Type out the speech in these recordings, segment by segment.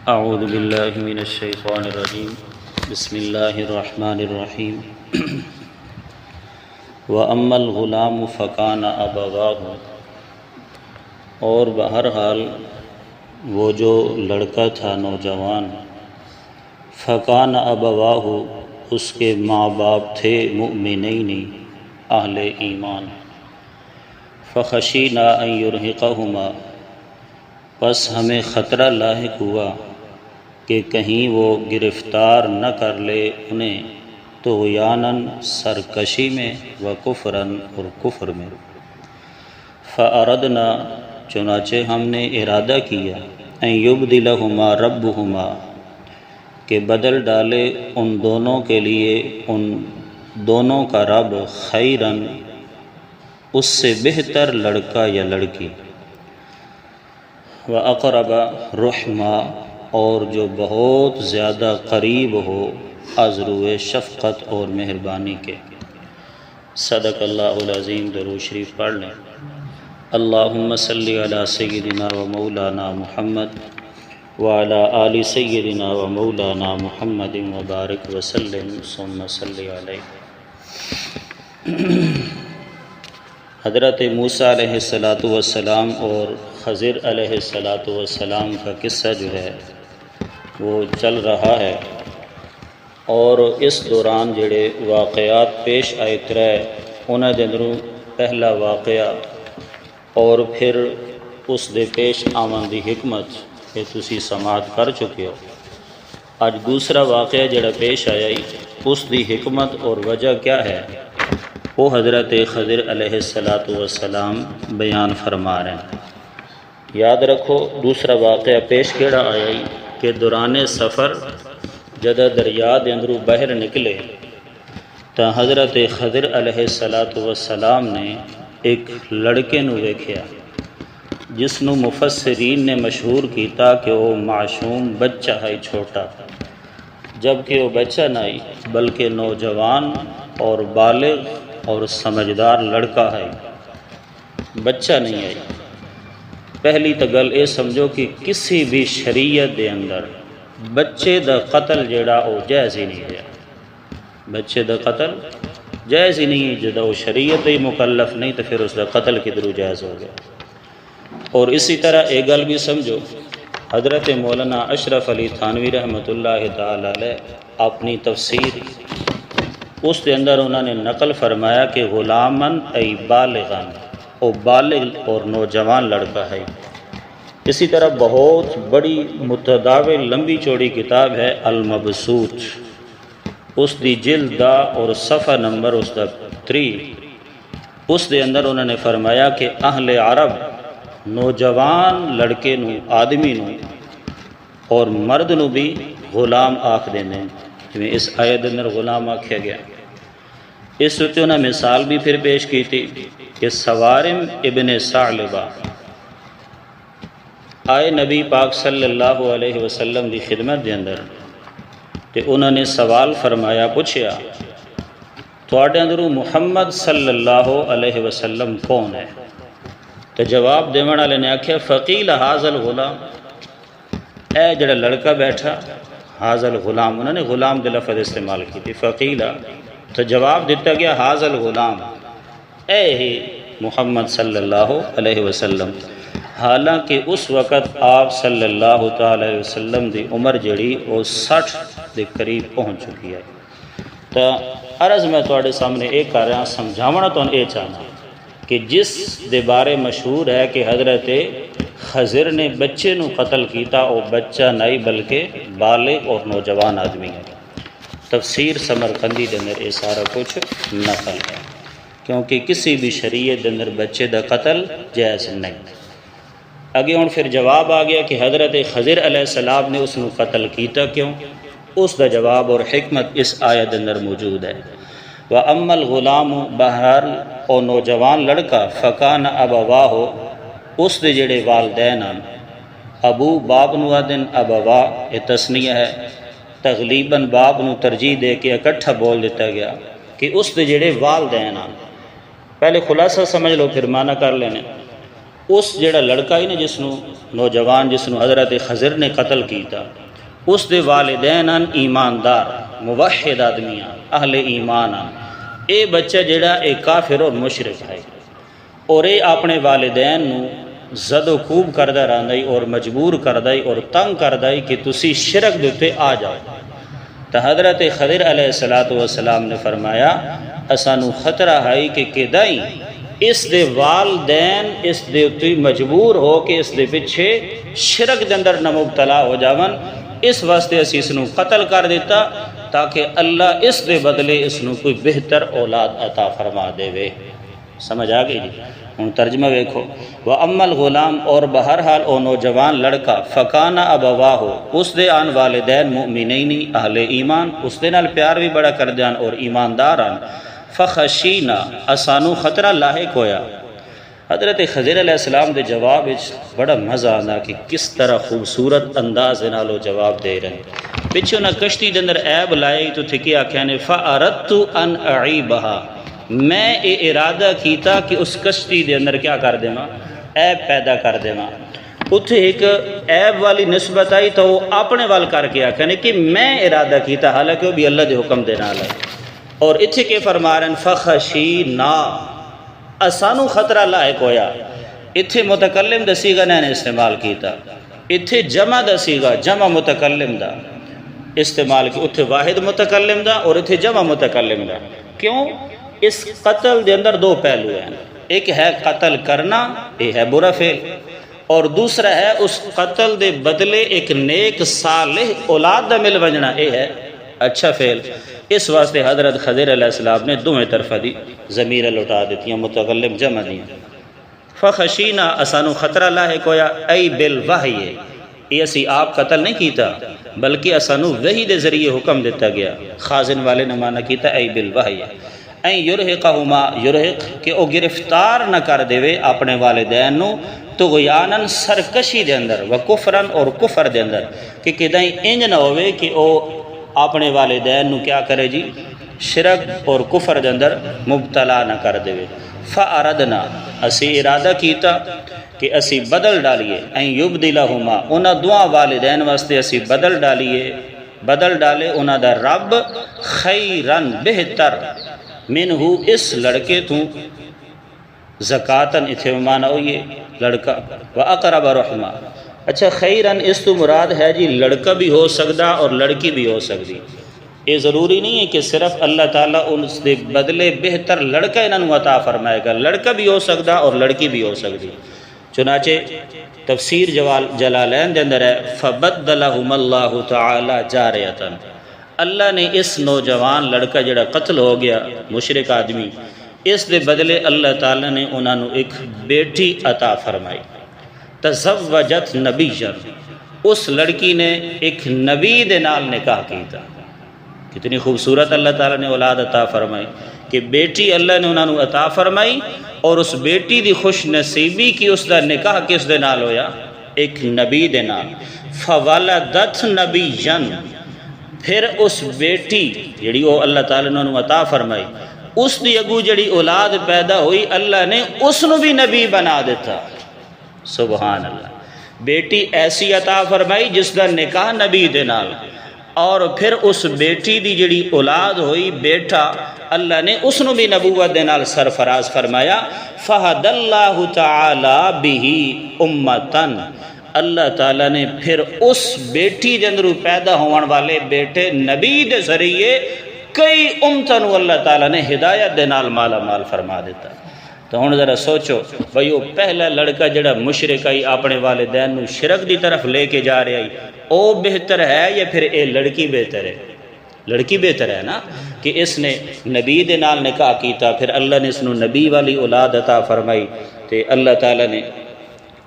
اعوذ باللہ من الشیطان الرجیم بسم اللہ الرحمن الرحیم وَأَمَّا الْغُلَامُ فَكَانَ أَبَوَاهُ، اور بہرحال وہ جو لڑکا تھا نوجوان، فَكَانَ أَبَوَاهُ، اس کے ماں باپ تھے مؤمنین اہل ایمان، فَخَشِينَا أَن يُرْهِقَهُمَا، پس ہمیں خطرہ لاحق ہوا کہ کہیں وہ گرفتار نہ کر لے انہیں طغیاناً سرکشی میں وکفراً اور کفر میں۔ فَأَرَدْنَا، چنانچہ ہم نے ارادہ کیا، ان یبدلہما ربہما، کہ بدل ڈالے ان دونوں کے لیے ان دونوں کا رب خیراً، اس سے بہتر لڑکا یا لڑکی، وَأَقْرَبَ رُحْمًا، اور جو بہت زیادہ قریب ہو از روئے شفقت اور مہربانی کے۔ صدق اللہ العظیم۔ درود شریف پڑھ لیں۔ اللہم صلی علی سیدنا و مولانا محمد وعلی آل سیدنا و مولانا محمد وبارک وسلم ثم صلی علیہ۔ حضرت موسیٰ علیہ السلام اور خضر علیہ السلام کا قصہ جو ہے وہ چل رہا ہے، اور اس دوران جڑے واقعات پیش آئے ترے انہاں دے اندروں پہلا واقعہ اور پھر اس دے پیش آمن دی حکمت کہ تسی سماعت کر چکے ہو۔ اج دوسرا واقعہ جڑا پیش آیا اس دی حکمت اور وجہ کیا ہے وہ حضرت خضر علیہ السلام بیان فرما رہے ہیں۔ یاد رکھو دوسرا واقعہ پیش کیڑا آیا کہ دوران سفر جدہ دریا دے اندروں باہر نکلے تا حضرت خضر علیہ السلام نے ایک لڑکے نو ویکھیا جس نو مفسرین نے مشہور کیتا کہ وہ معصوم بچہ ہے چھوٹا، جبکہ وہ بچہ نہیں بلکہ نوجوان اور بالغ اور سمجھدار لڑکا ہے، بچہ نہیں ہے۔ پہلی تو گل یہ سمجھو کہ کسی بھی شریعت دے اندر بچے دا قتل جڑا وہ جائز ہی نہیں ہے، بچے دا قتل جائز ہی نہیں ہے۔ جدہ وہ شریعت ہی مکلف نہیں تو پھر اس دا قتل کدھروں جائز ہو گیا۔ اور اسی طرح ایک گل بھی سمجھو، حضرت مولانا اشرف علی تھانوی رحمۃ اللہ تعالی علیہ اپنی تفسیر اس کے اندر انہوں نے نقل فرمایا کہ غلامن ای بالغن، وہ بالغ اور نوجوان لڑکا ہے۔ اسی طرح بہت بڑی متداول لمبی چوڑی کتاب ہے المبسوط، اس دی جلد دا اور صفحہ نمبر اس دا 3، اس دے اندر انہوں نے فرمایا کہ اہل عرب نوجوان لڑکے نو آدمی نو اور مرد نو بھی غلام آکھ دینے، جویں اس آیت اندر غلام آکھیا گیا۔ اس وقت انہوں نے مثال بھی پھر پیش کی تھی کہ سوارم ابن ثعلبہ آئے نبی پاک صلی اللہ علیہ وسلم دی خدمت دے اندر، تے انہوں نے سوال فرمایا، پوچھیا تواڈے اندروں محمد صلی اللہ علیہ وسلم کون ہے؟ تو جواب دیون والے نے آکھیا فقیل ھذا الغلام، اے جڑا لڑکا بیٹھا ھذا الغلام، انہوں نے غلام دے لفظ استعمال کی تھی، فقیل، تو جواب دیتا گیا ھذا الغلام، اے ہی محمد صلی اللہ علیہ وسلم۔ حالانکہ اس وقت آپ صلی اللہ تعالی علیہ وسلم دی عمر جڑی وہ 60 دے قریب پہنچ چکی ہے۔ تو عرض میں تواڈے سامنے ایک کر رہا سمجھاونا تو یہ چاہنا کہ جس دے بارے مشہور ہے کہ حضرت خضر نے بچے نو قتل کیتا، وہ بچہ نہیں بلکہ بالغ اور نوجوان آدمی ہے۔ تفسیر سمرقندی دے اندر یہ سارا کچھ نقل ہے، کیونکہ کسی بھی شریعت دے اندر بچے دا قتل جائز نہیں۔ اگے ہوں پھر جواب آ گیا کہ حضرت خضر علیہ السلام نے اس نے قتل کیتا کیوں، اس دا جواب اور حکمت اس آیت اندر موجود ہے۔ وَأَمَّا الْغُلَامُ، بہرحال او نوجوان لڑکا، فَكَانَ أَبَوَاهُ، اس دے جڑے والدین ہیں، ابو باپ نو آدن ابوا، یہ تسنیہ ہے، تغلیباً باپ نو ترجیح دے کے اکٹھا بول دیتا گیا کہ اس دے جڑے والدین ہیں۔ پہلے خلاصہ سمجھ لو پھر معنی کر لینے۔ اس جڑا لڑکا ہی نا جس نو نوجوان جس نو حضرت خضر نے قتل کیتا، اس دے والدین ان ایماندار موحد آدمیاں اہل ایمان آن، اے بچہ جڑا اے کافر اور مشرک ہے، اور اے اپنے والدین نو زد و کوب کردہ راندائی اور مجبور کردائی اور تنگ کردائی کہ تسی شرک دوتے آ جاؤ۔ تو حضرت خضر علیہ السلام نے فرمایا اسانو خطرہ ہے کہ کدائیں اس دے والدین اس دے اتی مجبور ہو کہ اس دے پچھے شرک دے اندر نہ مبتلا ہو جاون، اس واسطے اسی اس نو قتل کر دیتا تاکہ اللہ اس دے بدلے اس نو کوئی بہتر اولاد عطا فرما دے وے۔ سمجھ آ گئی جی؟ ہوں ترجمہ ویکھو، وَأَمَّا الْغُلَام اور بہرحال او نوجوان لڑکا فَكَانَ أَبَوَاهُ اس دے آن والدین مؤمنینی اہل ایمان، اس دے نال پیار بھی بڑا کر دیان اور ایماندار آن، فَخَشِينَا اسانو خطرہ لاحق ہویا۔ حضرت خضر علیہ السلام دے جواب وچ بڑا مزہ آنا کہ کس طرح خوبصورت انداز نالو جواب دے رہے ہیں۔ پچھے انہاں کشتی دے اندر عیب لائے تو تھکی آکھیا نے فَأَرَدْتُ أَنْ أَعِيبَهَا میں اے ارادہ کیتا کہ اس کشتی دے اندر کیا کر دینا، عیب پیدا کر دینا۔ اتھے ایک عیب والی نسبت آئی تو وہ اپنے وال کر کے آکھنے کہ میں ارادہ کیتا، حالانکہ وہ بھی اللہ دے حکم دینا لائے۔ اور اتھے کے فرما رہے ہیں فخشینا اسانو خطرہ لاحق ہویا۔ اتھے متکلم دا سیغہ نے استعمال کیتا، اتھے جمع دا سیغہ جمع متکلم دا استعمال کی، اتھے واحد متکلم دا اور اتھے جمع متکلم دا۔ کیوں؟ اس قتل دے اندر دو پہلو ہیں، ایک ہے قتل کرنا، یہ ہے برا فعل، اور دوسرا ہے اس قتل دے بدلے ایک نیک صالح اولاد دا مل بننا، یہ ہے اچھا فعل۔ اس واسطے حضرت خضر علیہ السلام نے دویں طرف دی ضمیر لوٹا دیتی ہیں، متکلم جمع دیا۔ فخشینا اسانو خطرہ لاحق ہویا، ای بالوحی یہ اسی آپ قتل نہیں کیتا بلکہ اسانو وحی دے ذریعے حکم دیتا گیا۔ خازن والے نے معنی کیتا ای بالوحی، این یرہقہما یرہق کہ او گرفتار نہ کر دے وے اپنے والدین نو طغیانن سرکشی دے اندر و کفرن اور کفر دے اندر، کہ کدائیں انج نہ ہوئے کہ او اپنے والدین نو کیا کرے جی، شرک اور کفر دے اندر مبتلا نہ کر دے وے۔ فَأَرَدْنَا اسی ارادہ کیتا کہ اسی بدل ڈالیے، این یبدلہما انہاں دعا والدین واسطے اسی بدل ڈالے انہاں دا رب خیرن بہتر منہو اس لڑکے تو زکاتن اتھے مانا ہوئیے لڑکا وَأَقْرَبَ رَحْمَا۔ اچھا خیرن اس تو مراد ہے جی لڑکا بھی ہو سکتا اور لڑکی بھی ہو سکتی، یہ ضروری نہیں ہے کہ صرف اللہ تعالیٰ اس دے بدلے بہتر لڑکا انہوں عطا فرمائے گا، لڑکا بھی ہو سکتا اور لڑکی بھی ہو سکتی۔ چنانچہ تفسیر جلالین دے اندر ہے فَبَدَّلَهُمَ اللَّهُ تَعَالَى جَارِيَةً اللہ نے اس نوجوان لڑکا جڑا قتل ہو گیا مشرک آدمی، اس دے بدلے اللہ تعالیٰ نے انہوں ایک بیٹی عطا فرمائی۔ تزوجت نبیًا اس لڑکی نے ایک نبی دے نال نکاح کیتا۔ کتنی خوبصورت اللہ تعالیٰ نے اولاد عطا فرمائی کہ بیٹی اللہ نے انہوں عطا فرمائی، اور اس بیٹی دی خوش نصیبی کی اس دا نکاح کس دے نال ہویا، ایک نبی دے نال۔ فولدت نبیًا پھر اس بیٹی جڑی وہ اللہ تعالیٰ نے عطا فرمائی، اس دی اگو جڑی اولاد پیدا ہوئی اللہ نے اس نو بھی نبی بنا دیتا۔ سبحان اللہ، بیٹی ایسی عطا فرمائی جس کا نکاح نبی دے نال، اور پھر اس بیٹی دی جڑی اولاد ہوئی بیٹا اللہ نے اس نو بھی نبوت دے نال سرفراز فرمایا۔ فہد اللہ تعالی بہ امتن اللہ تعالیٰ نے پھر اس بیٹی دے اندر پیدا ہون والے بیٹے نبی دے ذریعے کئی امتن اللہ تعالیٰ نے ہدایت دے نال مالا مال فرما دیتا۔ تو ہن ذرا سوچو بھئی وہ پہلا لڑکا جڑا مشرک آئی اپنے والدین نو شرک دی طرف لے کے جا رہے آئی، او بہتر ہے یا پھر اے لڑکی بہتر ہے؟ لڑکی بہتر ہے نا، کہ اس نے نبی دے نال نکاح کیتا، پھر اللہ نے اس نو نبی والی اولاد عطا فرمائی۔ تے اللہ تعالیٰ نے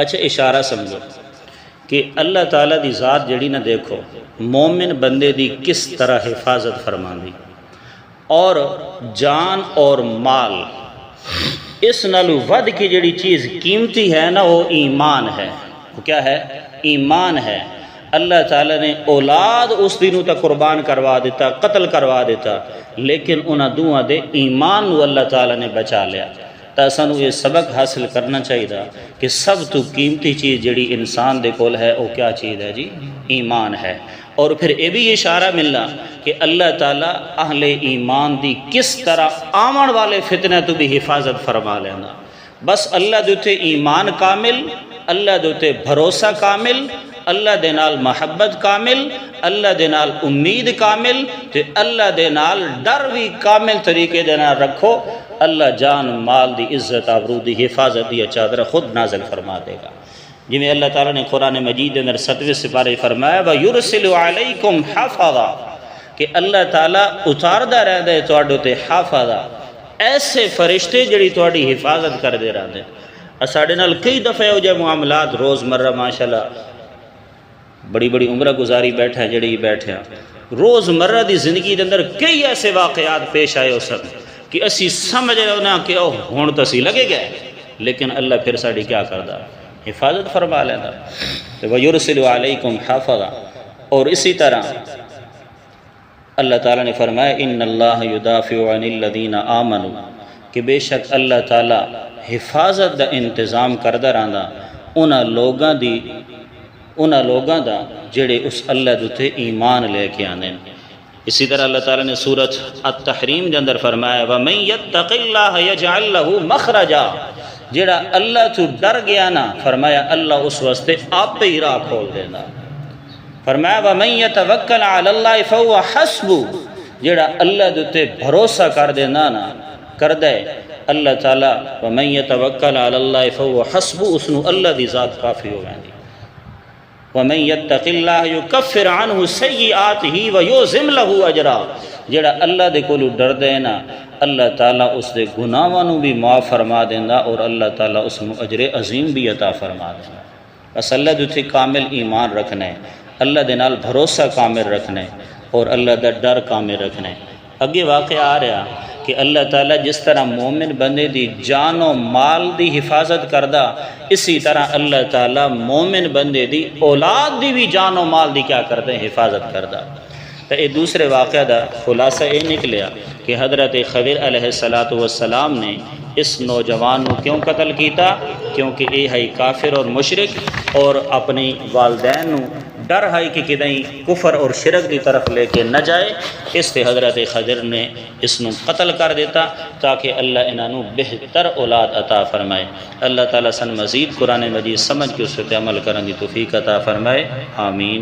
اچھا اشارہ سمجھو کہ اللہ تعالیٰ دی ذات جڑی نہ دیکھو مومن بندے دی کس طرح حفاظت فرماندی، اور جان اور مال اس نالو ود کی جڑی چیز قیمتی ہے نا وہ ایمان ہے۔ وہ کیا ہے؟ ایمان ہے۔ اللہ تعالیٰ نے اولاد اس دنوں تک قربان کروا دیتا، قتل کروا دیتا، لیکن انہاں دوہاں دے ایمان نو اللہ تعالیٰ نے بچا لیا۔ تو سانو یہ سبق حاصل کرنا چاہیے کہ سب تو قیمتی چیز جڑی انسان دے کول ہے وہ کیا چیز ہے جی؟ ایمان ہے۔ اور پھر یہ بھی اشارہ ملنا کہ اللہ تعالیٰ اہل ایمان دی کس طرح آمن والے فتنے تو بھی حفاظت فرما لینا۔ بس اللہ دوتے ایمان کامل، اللہ دوتے بھروسہ کامل، اللہ دے نال محبت کامل، اللہ دے نال امید کامل، تے اللہ دے نال ڈر بھی کامل طریقے دے نال رکھو، اللہ جان مال دی عزت آبرو دی حفاظت دی چادر خود نازل فرما دے گا۔ جی میں اللہ تعالیٰ نے قرآن مجید اندر 7ویں سپارے فرمایا وَيُرْسِلُ عَلَيْكُمْ حَفَظًا، کہ اللہ تعالیٰ اتاردہ رہ دے تواڈے تے حافظہ، ایسے فرشتے جڑی تواڈی حفاظت کر دے رہے ہیں۔ ساڈے نال کئی دفعہ ہو جائے معاملات روزمرہ ماشاءاللہ بڑی بڑی عمرہ گزاری بیٹھے ہیں جڑی بیٹھے ہیں، روزمرہ دی زندگی دے اندر کئی ایسے واقعات پیش آئے ہو سب کہ اسی سمجھ رہے ہونا کہ ہون تو اسی لگے گئے، لیکن اللہ پھر ساڑی کیا کردہ؟ حفاظت فرما لینا۔ وَيُرْسِلُ عَلَيْكُمْ حَافِظًا، اور اسی طرح اللہ تعالیٰ نے فرمایا اِنَّ اللَّهَ يُدَافِعُ عَنِ الَّذِينَ آمَنُوا، کہ بے شک اللہ تعالیٰ حفاظت دا انتظام کردہ رہندا انہاں لوگاں دا جڑے اس اللہ دوتے ایمان لے کے آنے۔ اسی طرح اللہ تعالیٰ نے سورۃ التحریم دے اندر فرمایا وَمَن يَتَّقِ اللَّهَ يَجْعَلْ لَهُ مَخْرَجًا، جڑا اللہ تو ڈر گیا نا فرمایا اللہ اس واسطے آپ پہ ہی راہ کھول دینا۔ فرمایا وَمَن يَتَوَكَّلْ عَلَى اللَّهِ فَهُوَ حَسْبُهُ، جڑا اللہ دوتے بھروسہ کر دینا نا کر دے اللہ تعالیٰ وَمَن يَتَوَكَّلْ عَلَى اللَّهِ فَهُوَ حَسْبُهُ، اسنو اللہ دی ذات کافی ہو گئی۔ وَمَن يَتَّقِ اللَّهَ يُكَفِّرْ عَنْهُ سَيِّئَاتِهِ وَيُعْظِمْ لَهُ أَجْرًا، جڑا اللہ دے کولو ڈر دے نا اللہ تعالیٰ اس دے گناہاں نو بھی معاف فرما دینا اور اللہ تعالیٰ اس نو اجر عظیم بھی عطا فرما دینا۔ بس اللہ دے تے کامل ایمان رکھنے، اللہ دے نال بھروسہ کامل رکھنے اور اللہ دا ڈر کامل رکھنے۔ اگے واقعہ آ رہا کہ اللہ تعالیٰ جس طرح مومن بندے دی جان و مال دی حفاظت کردہ، اسی طرح اللہ تعالیٰ مومن بندے دی اولاد دی بھی جان و مال دی کیا کرتے ہیں؟ حفاظت کردہ۔ تو یہ دوسرے واقعہ دا خلاصہ یہ نکلیا کہ حضرت خضر علیہ السلام نے اس نوجوان کو کیوں قتل کیتا؟ کیونکہ یہ ہے کافر اور مشرک اور اپنی والدین نو ڈر ہے کہ کدیں کفر اور شرک دی طرف لے کے نہ جائے، اس سے حضرت خضر نے اس نو قتل کر دیتا تاکہ اللہ انہوں بہتر اولاد عطا فرمائے۔ اللہ تعالیٰ سن مزید قرآن مجید سمجھ کے اس پہ عمل کرنے کی توفیق عطا فرمائے، آمین۔